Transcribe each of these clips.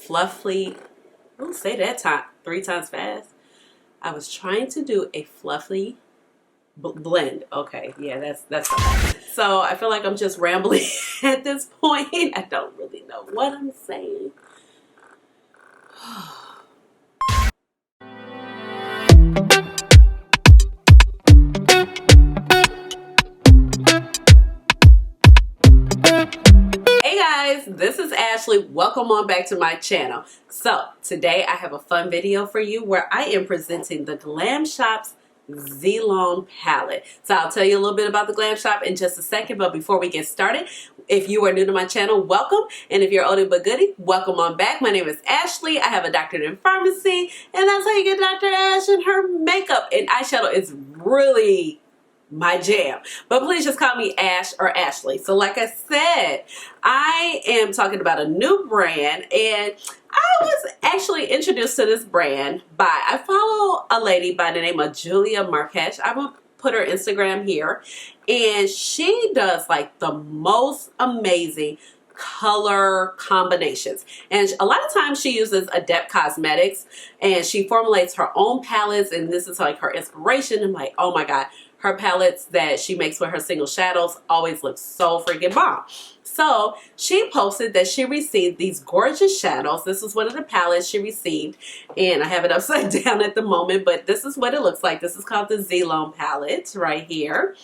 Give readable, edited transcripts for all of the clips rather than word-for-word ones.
fluffy, ooh, say that time 3 times fast. I was trying to do a fluffy blend. Okay, yeah, that's okay. So I feel like I'm just rambling at this point. I don't really know what I'm saying. Hey guys, this is Ashley. Welcome on back to my channel. So today I have a fun video for you where I am presenting the Glam Shop's Zielone palette. So I'll tell you a little bit about the Glam Shop in just a second, but before we get started, if you are new to my channel, welcome. And if you're oldie but goodie, welcome on back. My name is Ashley. I have a doctorate in pharmacy, and that's how you get Dr. Ash, and her makeup and eyeshadow is really my jam. But please just call me Ash or Ashley. So like I said, I am talking about a new brand, and I was actually introduced to this brand by, I follow a lady by the name of Juvia. I'm gonna put her Instagram here, and she does like the most amazing color combinations, and a lot of times she uses Adept Cosmetics and she formulates her own palettes, and this is like her inspiration. I'm like, oh my god, her palettes that she makes with her single shadows always look so freaking bomb. So she posted that she received these gorgeous shadows. This is one of the palettes she received, and I have it upside down at the moment, but this is what it looks like. This is called the Zielone palette right here.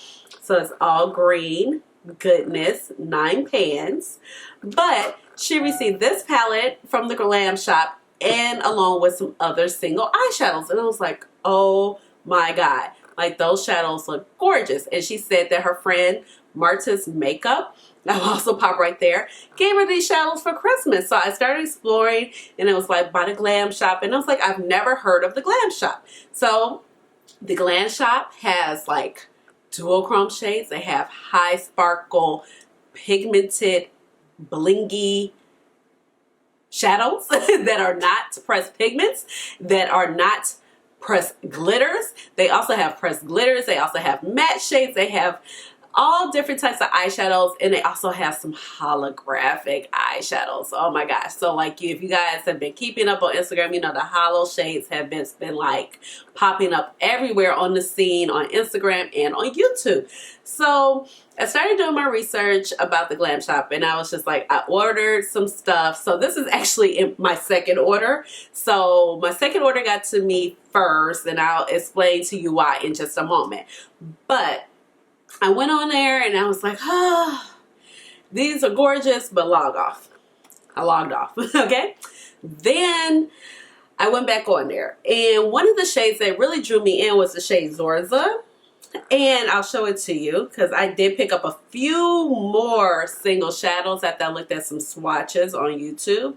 So it's all green goodness, 9 pans. But she received this palette from the Glam Shop and along with some other single eyeshadows, and I was like, oh my god, like those shadows look gorgeous. And she said that her friend Marta's Makeup, I'll also pop right there, gave her these shadows for Christmas. So I started exploring, and it was like by the Glam Shop, and I was like, I've never heard of the Glam Shop. So the Glam Shop has like duochrome shades. They have high sparkle, pigmented, blingy shadows that are not pressed pigments, that are not pressed glitters. They also have pressed glitters. They also have matte shades. They have all different types of eyeshadows, and they also have some holographic eyeshadows. Oh my gosh. So like, if you guys have been keeping up on Instagram, you know the hollow shades have been like popping up everywhere on the scene on Instagram and on YouTube. So I started doing my research about the Glam Shop, and I was just like, I ordered some stuff. So this is actually in my second order. So my second order got to me first, and I'll explain to you why in just a moment. But I went on there and I was like, oh, these are gorgeous, but log off. I logged off, okay? Then I went back on there, and one of the shades that really drew me in was the shade Zorza. And I'll show it to you because I did pick up a few more single shadows after I looked at some swatches on YouTube.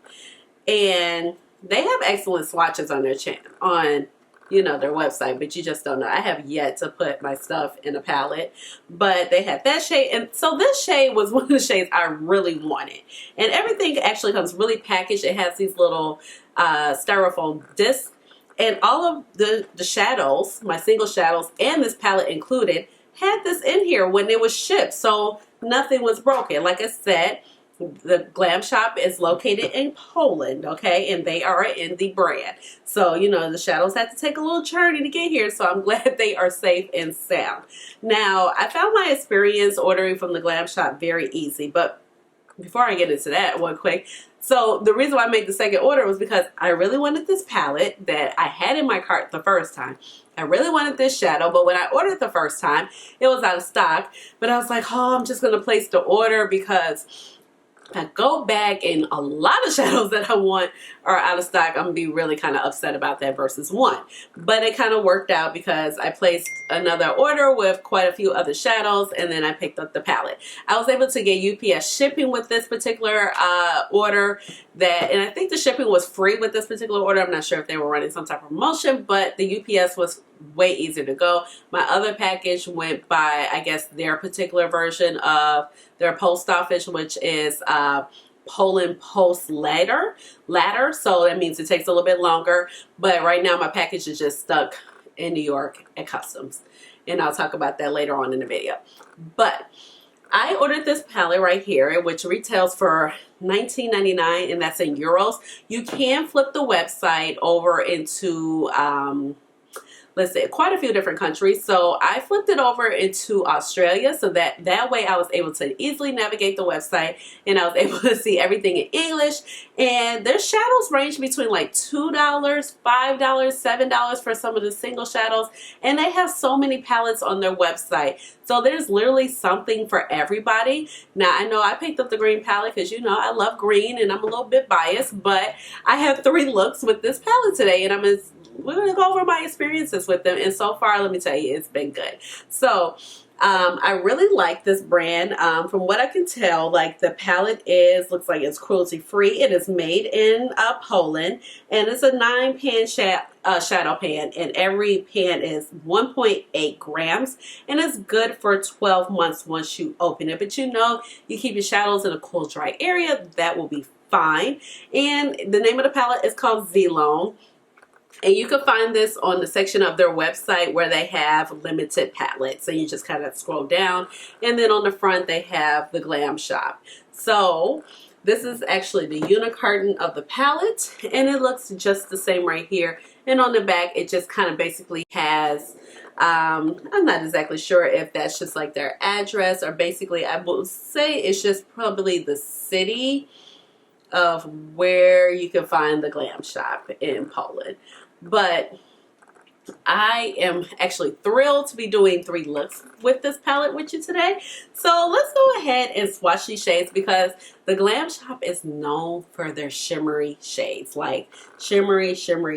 And they have excellent swatches on their channel, on their website, but you just don't know. I have yet to put my stuff in a palette, but they had that shade, and so this shade was one of the shades I really wanted. And everything actually comes really packaged. It has these little styrofoam discs, and all of the shadows, my single shadows, and this palette included, had this in here when it was shipped, so nothing was broken. Like I said, the Glam Shop is located in Poland, okay, and they are an indie brand. So, the shadows had to take a little journey to get here, so I'm glad they are safe and sound. Now, I found my experience ordering from the Glam Shop very easy, but before I get into that one quick, so the reason why I made the second order was because I really wanted this palette that I had in my cart the first time. I really wanted this shadow, but when I ordered the first time, it was out of stock. But I was like, oh, I'm just going to place the order because I go back and a lot of shadows that I want are out of stock. I'm gonna be really kind of upset about that versus one. But it kind of worked out because I placed another order with quite a few other shadows, and then I picked up the palette. I was able to get UPS shipping with this particular order, and I think the shipping was free with this particular order. I'm not sure if they were running some type of promotion, but the UPS was way easier to go. My other package went by, I guess, their particular version of their post office, which is Poland Post ladder. So that means it takes a little bit longer. But right now my package is just stuck in New York at customs, and I'll talk about that later on in the video. But I ordered this palette right here, which retails for $19.99, and that's in euros. You can flip the website over into let's say quite a few different countries. So I flipped it over into Australia, so that way I was able to easily navigate the website, and I was able to see everything in English. And their shadows range between like $2, $5, $7 for some of the single shadows, and they have so many palettes on their website. So there's literally something for everybody. Now I know I picked up the green palette because, you know, I love green and I'm a little bit biased, but I have 3 looks with this palette today, and we're going to go over my experiences with them. And so far, let me tell you, it's been good. So I really like this brand. From what I can tell, like the palette looks like it's cruelty free. It is made in Poland, and it's a 9-pan shadow pan, and every pan is 1.8 grams, and it's good for 12 months once you open it. But you know, you keep your shadows in a cool, dry area, that will be fine. And the name of the palette is called Zielone. And you can find this on the section of their website where they have limited palettes. And you just kind of scroll down. And then on the front, they have the Glam shop. So this is actually the unicarton of the palette. And it looks just the same right here. And on the back, it just kind of basically has, I'm not exactly sure if that's just like their address, or basically I would say it's just probably the city of where you can find the Glam shop in Poland. But I am actually thrilled to be doing 3 looks with this palette with you today. So let's go ahead and swatch these shades, because the Glam shop is known for their shimmery shades, like shimmery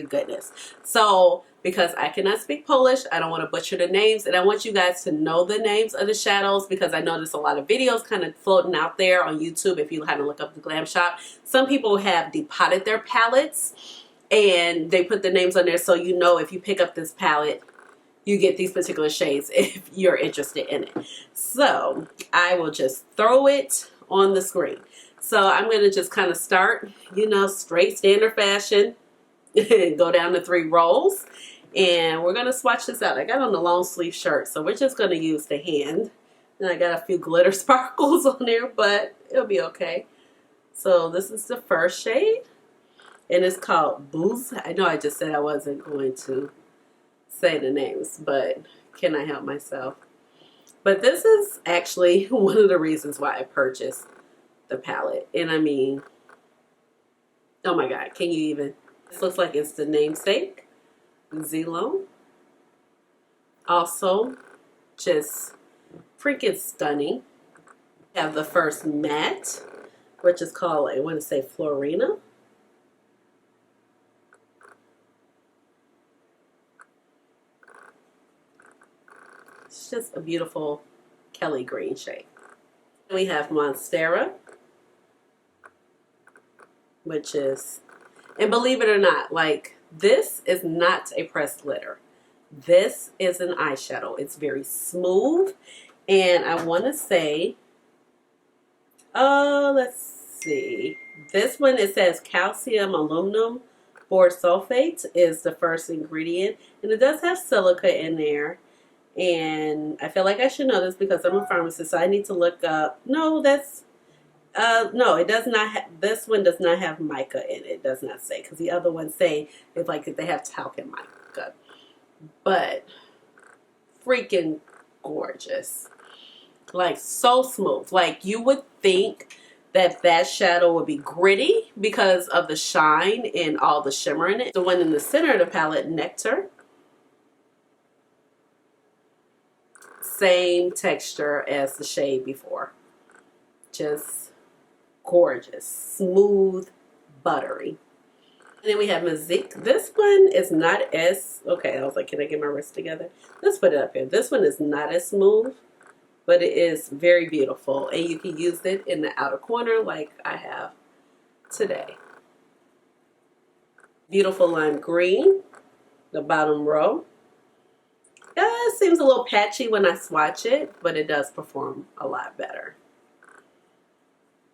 goodness. So because I cannot speak Polish, I don't want to butcher the names, and I want you guys to know the names of the shadows, because I noticed a lot of videos kind of floating out there on YouTube. If you kind of look up the Glam shop, some people have depotted their palettes and they put the names on there, so you know if you pick up this palette, you get these particular shades if you're interested in it. So I will just throw it on the screen. So I'm going to just kind of start, you know, straight standard fashion, go down to 3 rolls, and we're going to swatch this out. I got on a long sleeve shirt, so we're just going to use the hand. And I got a few glitter sparkles on there, but it'll be okay. So this is the first shade, and it's called Booze. I know I just said I wasn't going to say the names, but can I help myself? But this is actually one of the reasons why I purchased the palette. And I mean, oh my God, can you even? This looks like it's the namesake, Zielone. Also, just freaking stunning. We have the first matte, which is called, I want to say, Florina. It's just a beautiful Kelly green shade. We have Monstera, which is, and believe it or not, like, this is not a pressed glitter. This is an eyeshadow. It's very smooth, and I want to say, let's see. This one, it says calcium aluminum sulfate is the first ingredient, and it does have silica in there. And I feel like I should know this because I'm a pharmacist, so I need to look up. No, that's, no, it does not have, this one does not have mica in it. It does not say, because the other ones say it's like they have talc and mica. But freaking gorgeous. Like, so smooth. Like, you would think that that shadow would be gritty because of the shine and all the shimmer in it. The one in the center of the palette, Nectar. Same texture as the shade before. Just gorgeous. Smooth, buttery. And then we have Mazik. This one is not as, okay, I was like, can I get my wrist together? Let's put it up here. This one is not as smooth, but it is very beautiful. And you can use it in the outer corner like I have today. Beautiful lime green, the bottom row. It seems a little patchy when I swatch it, but it does perform a lot better.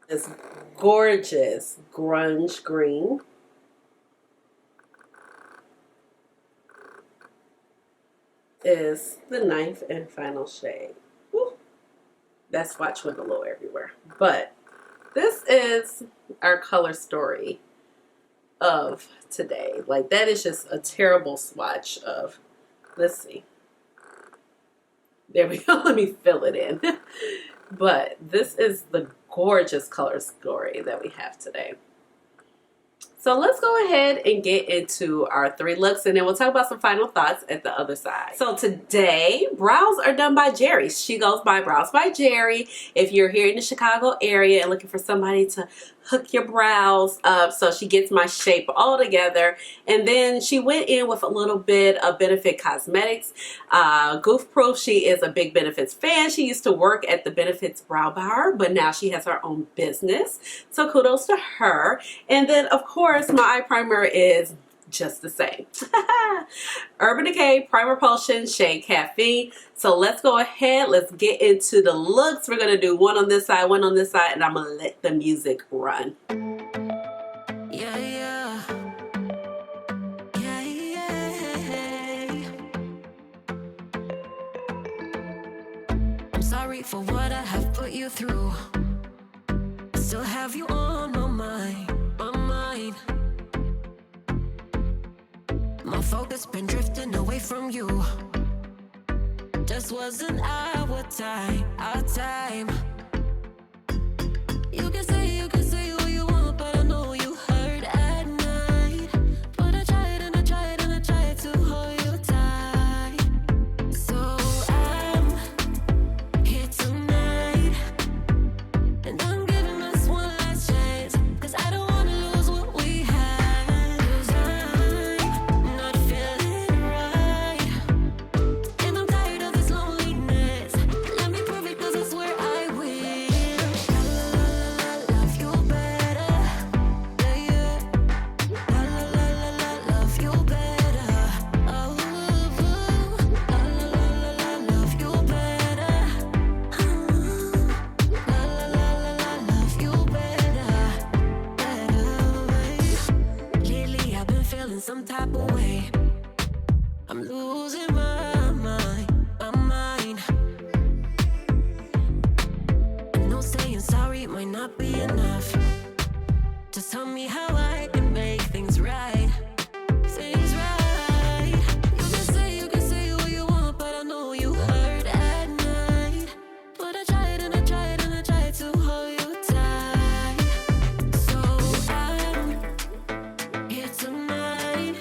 This gorgeous grunge green. Is the 9th and final shade. Woo. that swatch went a little everywhere. But this is our color story of today. Like, that is just a terrible swatch of, let's see. There we go. Let me fill it in. But this is the gorgeous color story that we have today. So let's go ahead and get into our 3 looks, and then we'll talk about some final thoughts at the other side. So today, brows are done by Jerry. She goes by Brows by Jerry. If you're here in the Chicago area and looking for somebody to hook your brows up, so she gets my shape all together. And then she went in with a little bit of Benefit Cosmetics. Goof Proof, she is a big Benefits fan. She used to work at the Benefits Brow Bar, but now she has her own business. So kudos to her. And then, of course, my eye primer is just the same. Urban Decay Primer Potion shade Caffeine. So let's go ahead, let's get into the looks. We're gonna do one on this side, one on this side, and I'm gonna let the music run. Yeah, yeah. Yeah, yeah. I'm sorry for what I have put you through. I still have you on my mind, my mind. My focus been drifting away from you. Just wasn't our time, our time. You can say what you want, but I know you hurt at night. But I tried and I tried and I tried to hold you tight. So I'm here tonight, and I'm giving us one last chance, 'cause I don't wanna lose what we had. 'Cause I'm not feeling right, and I'm tired of this loneliness. Let me prove it, 'cause I swear I will. Love you better, yeah, yeah. Love you better, oh, love you better, love you better. Lately I've been feeling some type of way. I'm losing my mind, my mind. I know saying sorry might not be enough. Just tell me how I can make things right. Things right. You can say what you want, but I know you hurt at night. But I tried and I tried and I tried to hold you tight. So I'm here tonight,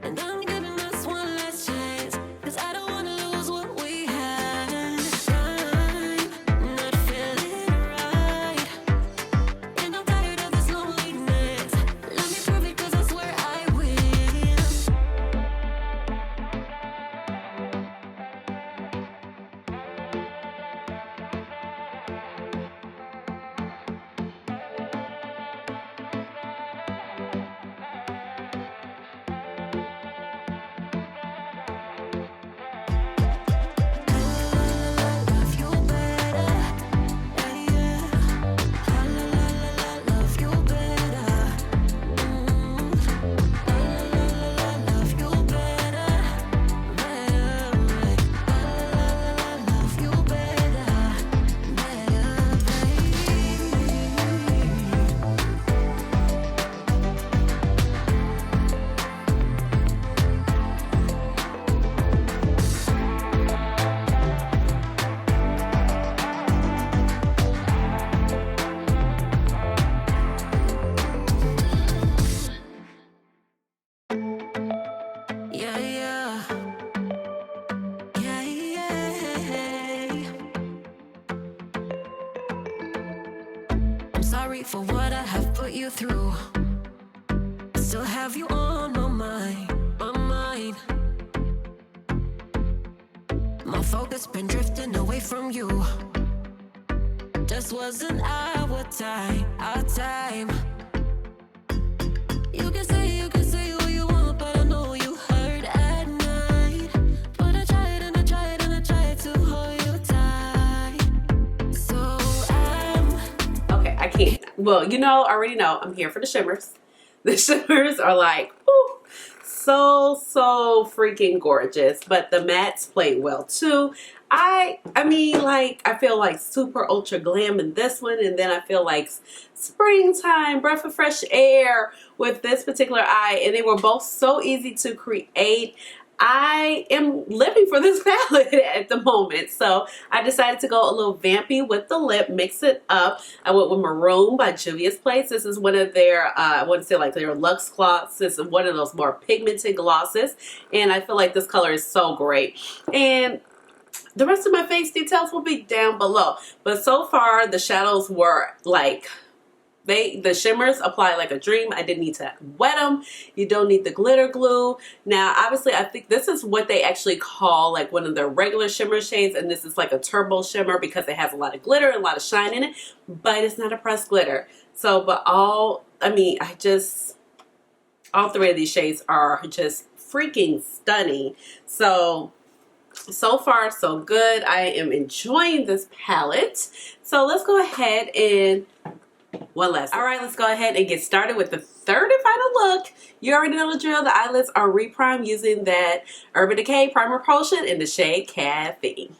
and I'm giving us one last chance, 'cause I don't wanna lose what we had. I'm not feeling right, and I'm tired of this loneliness. Let me prove it, 'cause I swear I will. Love you better, yeah, yeah. Love you better, love you better, love you better, yeah, yeah. Yeah, yeah. I'm sorry for what I have put you through. I still have you on my mind, my mind. My focus been drifting away from you. Just wasn't our time, our time. You can say what you want, but I know you hurt at night. But I tried and I tried and I tried to hold you tight. So I'm Okay, I can't. Well, you know, I already know I'm here for the shimmers. The shimmers are like, ooh, so freaking gorgeous. But the mattes played well too. I mean, like, I feel like super ultra glam in this one, and then I feel like springtime, breath of fresh air with this particular eye, and they were both so easy to create. I am living for this palette at the moment, so I decided to go a little vampy with the lip, mix it up. I went with Maroon by Juvia's Place. This is one of their, I wouldn't say like their luxe gloss. This is one of those more pigmented glosses, and I feel like this color is so great. And the rest of my face details will be down below. But so far, the shadows were like, the shimmers apply like a dream. I didn't need to wet them. You don't need the glitter glue. Now, obviously, I think this is what they actually call like one of their regular shimmer shades. And this is like a turbo shimmer because it has a lot of glitter and a lot of shine in it. But it's not a pressed glitter. So, but all three of these shades are just freaking stunning. So far so good. I am enjoying this palette. So let's go ahead and alright, let's go ahead and get started with the third and final look. You already know the drill. The eyelids are reprimed using that Urban Decay primer potion in the shade Caffeine.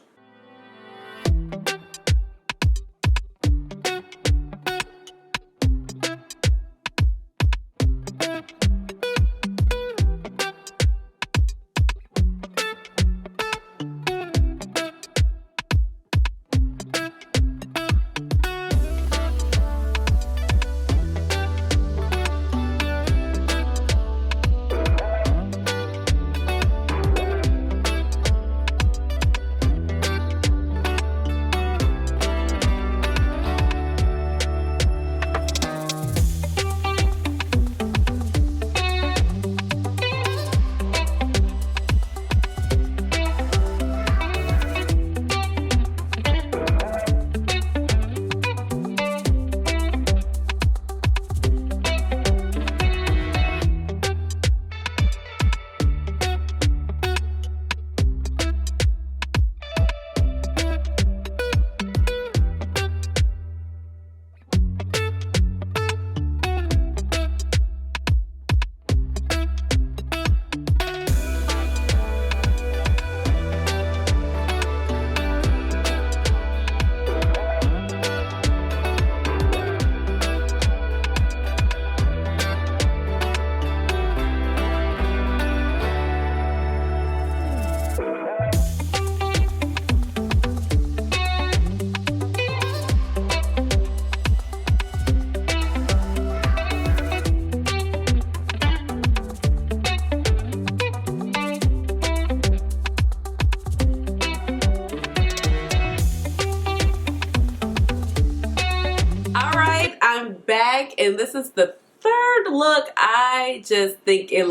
Back, and this is the third look. I just think it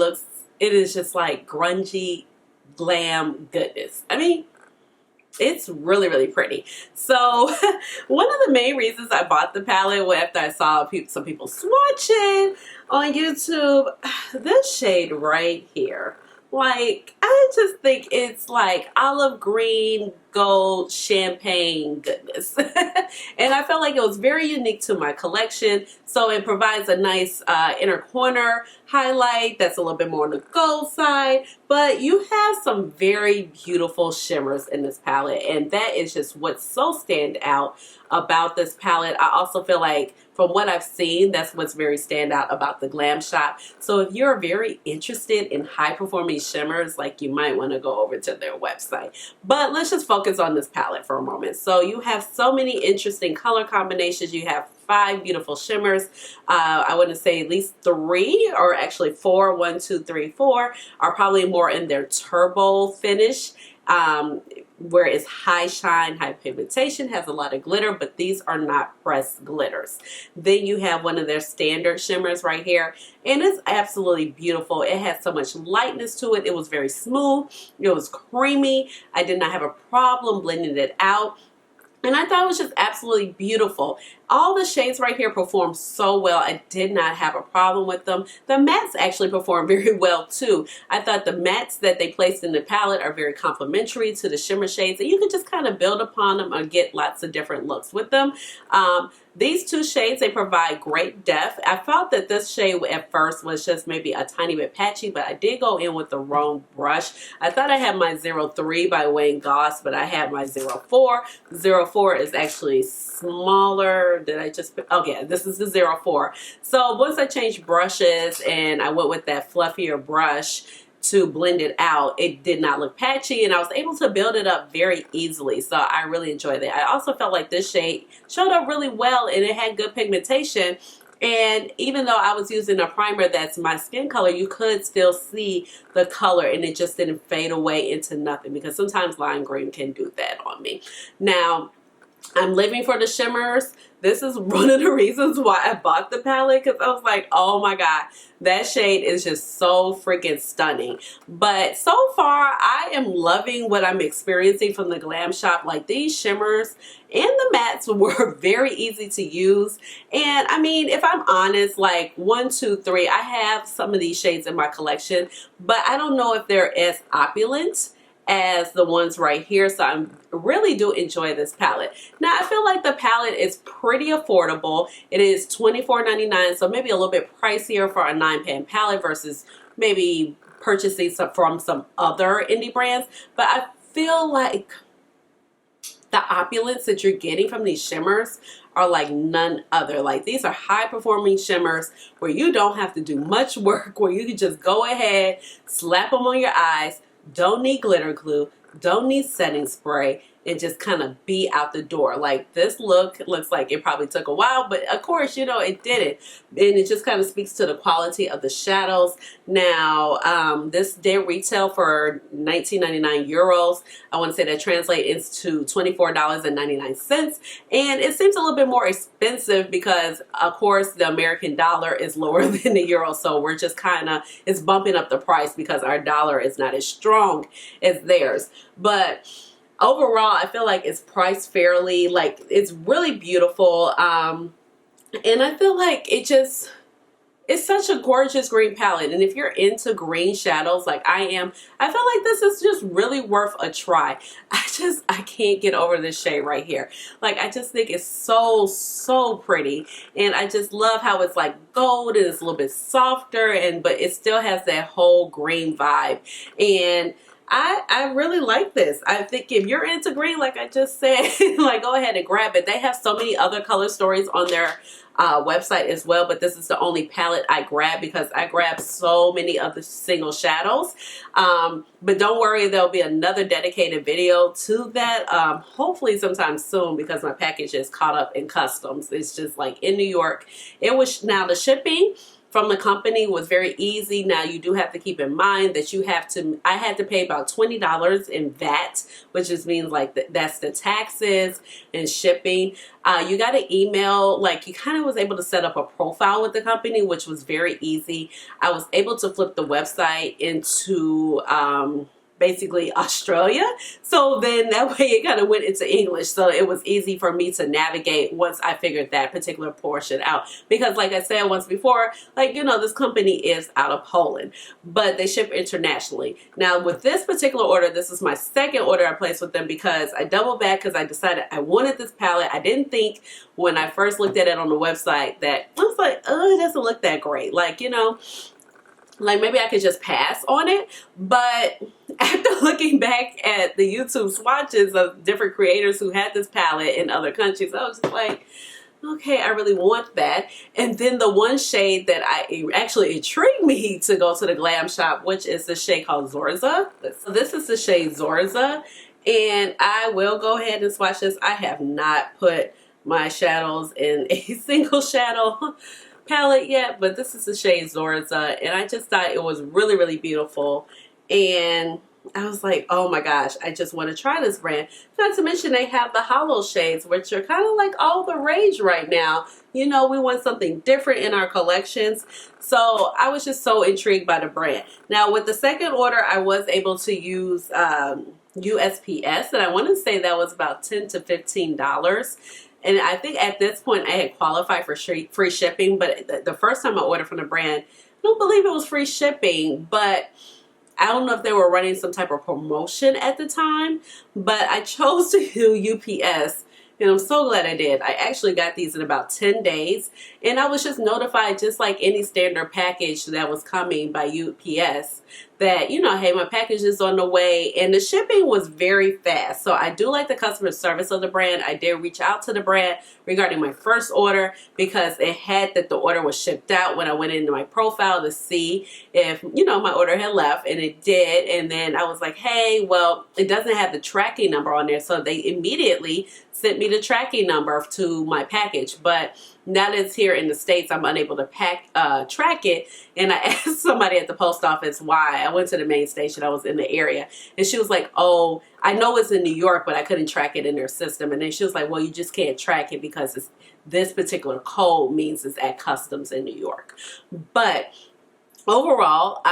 is just like grungy glam goodness. I mean, it's really pretty. So one of the main reasons I bought the palette was after I saw some people swatching on YouTube, this shade right here. Like, I just think it's like olive green, gold, champagne goodness. And I felt like it was very unique to my collection. So it provides a nice inner corner highlight that's a little bit more on the gold side. But you have some very beautiful shimmers in this palette. And that is just what's so stand out about this palette. I also feel like from what I've seen, that's what's very stand out about the Glam shop. So if you're very interested in high performing shimmers, like, you might want to go over to their website. But let's just focus on this palette for a moment. So you have so many interesting color combinations. You have 5 beautiful shimmers. I want to say at least 3, or actually 4, 1, 2, 3, 4 are probably more in their turbo finish. Where it's high shine, high pigmentation, has a lot of glitter, but these are not pressed glitters. Then you have one of their standard shimmers right here, and it's absolutely beautiful. It has so much lightness to it. It was very smooth. It was creamy. I did not have a problem blending it out. And I thought it was just absolutely beautiful. all the shades right here perform so well. I did not have a problem with them. The mattes actually perform very well too. I thought the mattes that they placed in the palette are very complementary to the shimmer shades, and you can just kind of build upon them or get lots of different looks with them. These two shades, they provide great depth. I felt that this shade at first was just maybe a tiny bit patchy, but I did go in with the wrong brush. I thought I had my 03 by Wayne Goss, but I had my 04. 04 is actually smaller. Did I just, oh yeah, this is the 04. So once I changed brushes and I went with that fluffier brush to blend it out, it did not look patchy, and I was able to build it up very easily. So I really enjoyed it. I also felt like this shade showed up really well, and it had good pigmentation. And even though I was using a primer that's my skin color, you could still see the color, and it just didn't fade away into nothing, because sometimes lime green can do that on me. Now, I'm living for the shimmers. This is one of the reasons why I bought the palette, because I was like, oh my god, that shade is just so freaking stunning. But so far, I am loving what I'm experiencing from the Glam shop. Like, these shimmers and the mattes were very easy to use. And I mean, if I'm honest, like 1, 2, 3, I have some of these shades in my collection, but I don't know if they're as opulent as the ones right here. So I really do enjoy this palette. Now, I feel like the palette is pretty affordable. It is $24.99, so maybe a little bit pricier for a 9-pan palette versus maybe purchasing some from some other indie brands. But I feel like the opulence that you're getting from these shimmers are like none other. Like, these are high performing shimmers where you don't have to do much work, where you can just go ahead, slap them on your eyes, don't need glitter glue, don't need setting spray, and just kind of be out the door. Like, this look looks like it probably took a while, but of course, you know, it didn't. And it just kind of speaks to the quality of the shadows. Now, this did retail for 19.99 euros. I want to say that translates into $24.99. And it seems a little bit more expensive because, of course, the American dollar is lower than the euro. So we're just kind of, it's bumping up the price because our dollar is not as strong as theirs. But overall, I feel like it's priced fairly. Like, it's really beautiful. And I feel like it's such a gorgeous green palette. And if you're into green shadows like I am, I feel like this is just really worth a try. I can't get over this shade right here. Like, I just think it's so pretty. And I just love how it's like gold and it's a little bit softer, but it still has that whole green vibe. And I really like this. I think if you're into green, like I just said, like, go ahead and grab it. They have so many other color stories on their website as well, but this is the only palette I grabbed because I grabbed so many other single shadows. But don't worry, there'll be another dedicated video to that, hopefully sometime soon, because my package is caught up in customs. It's just like in New York. It was, now the shipping from the company was very easy. Now, you do have to keep in mind that I had to pay about $20 in VAT, which just means like that's the taxes and shipping. You got to email, like, you kind of was able to set up a profile with the company, which was very easy. I was able to flip the website into basically Australia. So then that way it kind of went into English. So it was easy for me to navigate once I figured that particular portion out. Because like I said once before, like, you know, this company is out of Poland, but they ship internationally. Now, with this particular order, this is my second order I placed with them because I doubled back because I decided I wanted this palette. I didn't think when I first looked at it on the website that I was like, oh, it doesn't look that great. Like, you know, like maybe I could just pass on it. But after looking back at the YouTube swatches of different creators who had this palette in other countries, I was just like, okay, I really want that. And then the one shade that actually intrigued me to go to the Glam shop, which is the shade called Zorza. So this is the shade Zorza. And I will go ahead and swatch this. I have not put my shadows in a single shadow palette yet, but this is the shade Zorza, and I just thought it was really beautiful. And I was like, oh my gosh, I just want to try this brand. Not to mention they have the hollow shades, which are kind of like all the rage right now. You know, we want something different in our collections. So I was just so intrigued by the brand. Now, with the second order, I was able to use USPS, and I want to say that was about $10 to $15. And I think at this point I had qualified for free shipping, but the first time I ordered from the brand, I don't believe it was free shipping, but I don't know if they were running some type of promotion at the time, but I chose to do UPS, and I'm so glad I did. I actually got these in about 10 days, and I was just notified, just like any standard package that was coming by UPS, that, you know, hey, my package is on the way, and the shipping was very fast. So I do like the customer service of the brand. I did reach out to the brand regarding my first order because it had that the order was shipped out when I went into my profile to see if, you know, my order had left, and it did. And then I was like, hey, well, it doesn't have the tracking number on there. So they immediately sent me the tracking number to my package. But now that it's here in the States, I'm unable to track it. And I asked somebody at the post office why. I went to the main station. I was in the area. And she was like, oh, I know it's in New York, but I couldn't track it in their system. And then she was like, well, you just can't track it because this particular code means it's at customs in New York. But overall,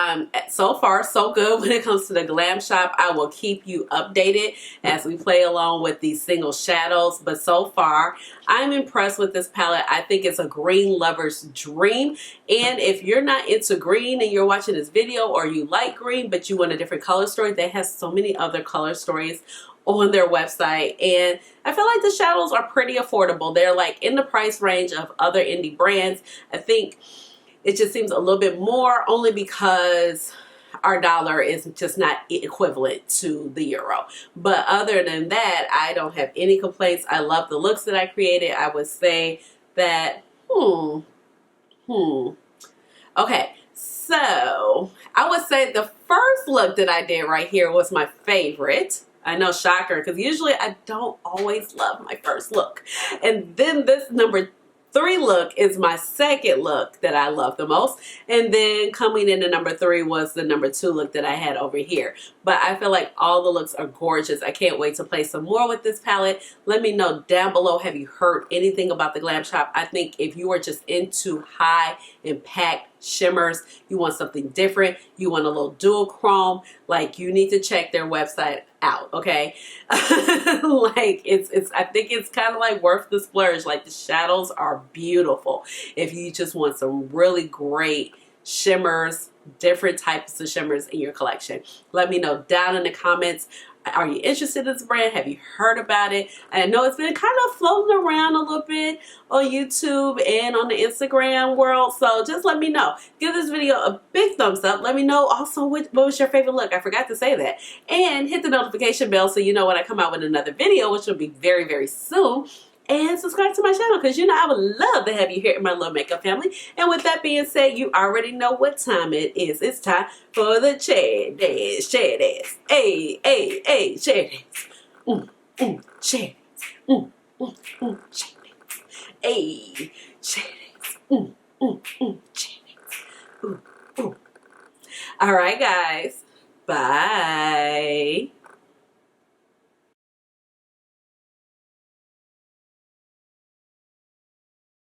so far so good when it comes to the Glam shop. I will keep you updated as we play along with these single shadows, but so far I'm impressed with this palette. I think it's a green lover's dream, and if you're not into green and you're watching this video, or you like green but you want a different color story, they have so many other color stories on their website, and I feel like the shadows are pretty affordable. They're like in the price range of other indie brands. I think it just seems a little bit more only because our dollar is just not equivalent to the euro. But other than that, I don't have any complaints. I love the looks that I created. I would say that, okay, so I would say the first look that I did right here was my favorite. I know, shocker, because usually I don't always love my first look. And then this number 3 look is my second look that I love the most. And then coming in at number 3 was the number 2 look that I had over here. But I feel like all the looks are gorgeous. I can't wait to play some more with this palette. Let me know down below, have you heard anything about the Glam shop? I think if you are just into high impact shimmers, you want something different, you want a little dual chrome, like, you need to check their website out, okay? Like, I think it's kind of like worth the splurge. Like, the shadows are beautiful if you just want some really great shimmers, different types of shimmers in your collection. Let me know down in the comments. Are you interested in this brand? Have you heard about it? I know it's been kind of floating around a little bit on YouTube and on the Instagram world, so just let me know. Give this video a big thumbs up. Let me know also what was your favorite look. I forgot to say that. And hit the notification bell so you know when I come out with another video, which will be very, very soon. And subscribe to my channel, because you know I would love to have you here in my little makeup family. And with that being said, you already know what time it is. It's time for the chair dance, chair dance. Hey, hey, hey, chair dance. Chair dance. Chair dance. Hey, chair dance. Chair dance. All right, guys. Bye.